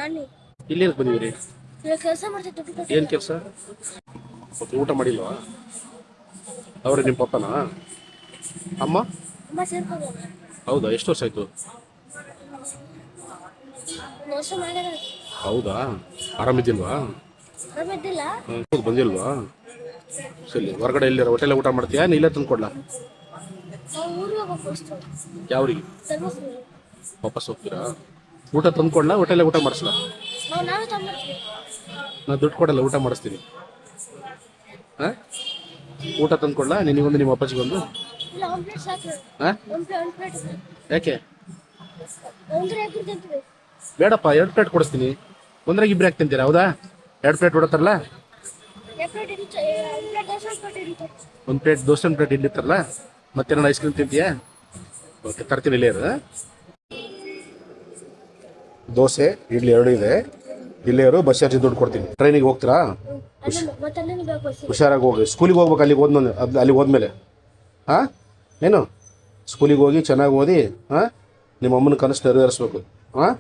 ನಾನಿ ಇಲ್ಲಿ ಬಂದಿದ್ದೀರಿ? ಕೆಲಸ ಮಾಡ್ತಿದ್ದೆ, ದುಡ್ಡು ಕೊಟ್ಟು. ಏನು ಕೆಲಸ? ಮತ್ತೆ ಊಟ ಮಾಡಿಲ್ವಾ? ಅವ್ರೆ ನಿಮ್ಮ ಪಪ್ಪನಾ? ಅಮ್ಮ? ಅಮ್ಮ ಸೇರ್ಕೋಬೋದು. ಹೌದಾ, ಎಷ್ಟು ವರ್ಷ ಆಯ್ತು? ಮೋಸ ಮಾಡ್ಯಾರ. ಹೌದಾ, ಆರಾಮಿದ್ದಿಲ್ವಾ? ಆರಾಮಿದ್ದಿಲ್ಲ. ಬಂದಿಲ್ವಾ? ಸರಿ, ಹೊರಗಡೆ ಎಲ್ಲಿರ ಹೋಟೆಲ್ ಊಟ ಮಾಡ್ತೀಯಾ? ನೀ ಇಲ್ಲೇ ತಂದು ಕೊಡ್ಲಾ? ನಾವು ಊರಿಗೆ ಹೋಗ್ಬೇಕು ಅಷ್ಟು. ಯಾವ್ರಿಗೆ? ಧರ್ಮಸ್ಥಳ. ವಾಪಸ್ ಹೋಗ್ತೀರಾ? ಊಟ ತಂದು ಕೊಡ್ಲಾ, ಹೋಟೆಲ್ಲೇ ಊಟ ಮಾಡಿಸ್ಲಾ? ನಾವೇ ತಗೊಂಡ್ಬರ್ತೀವಿ. ನಾನು ದುಡ್ಡು ಕೊಡಲ್ಲ, ಊಟ ಮಾಡಿಸ್ತೀನಿ. ಹಾಂ, ಊಟ ತಂದು ಕೊಡ್ಲಾ ನಿನಗೊಂದು ನಿಮ್ಮ ಅಪ್ಪಾಜಿಗೊಂದು? ಇಲ್ಲ, ಒಂದು ಪ್ಲೇಟ್ ಸಾಕು. ಹಾಂ, ಒಂದು ಪ್ಲೇಟ್ ಸಾಕು. ಯಾಕೆ? ಒಂದ್ರೆ ಯಾಕೆ ತಿಂತೀವಿ? ಬೇಡಪ್ಪ, 2 ಪ್ಲೇಟ್ ಕೊಡಿಸ್ತೀನಿ. ಒಂದ್ರಾಗ ಇಬ್ಬರು ಯಾಕೆ ತಿಂತೀರಾ? ಹೌದಾ, 2 ಪ್ಲೇಟ್ ಹೊಡತಾರಲ್ಲ. ಒಂದು ಪ್ಲೇಟ್ ದೋಸೆ, 1 ಪ್ಲೇಟ್ ಇಡ್ಲಿ ತರಲ್ಲ. ಮತ್ತೇನಾರು ಐಸ್ ಕ್ರೀಮ್ ತಿಂತೀಯಾ? ಓಕೆ, ತರ್ತೀನಿ. ಇಲ್ಲೇ ಇರು. ದೋಸೆ ಇಡ್ಲಿ 2 ಇದೆ. ಇಲ್ಲೇ ಇರು, ಬಸ್ ಚಾರ್ಜ್ ದುಡ್ಡು ಕೊಡ್ತೀನಿ. ಟ್ರೈನಿಗೆ ಹೋಗ್ತೀರಾ? ಹುಷಾರಾಗಿ ಹೋಗಿ. ಸ್ಕೂಲಿಗೆ ಹೋಗ್ಬೇಕು, ಅಲ್ಲಿಗೆ ಹೋದ್ಮೇಲೆ. ಹಾಂ, ಏನು ಸ್ಕೂಲಿಗೆ ಹೋಗಿ ಚೆನ್ನಾಗಿ ಓದಿ. ಹಾಂ, ನಿಮ್ಮ ಅಮ್ಮನ ಕನಸು ನೆರವೇರಿಸ್ಬೇಕು. ಹಾಂ.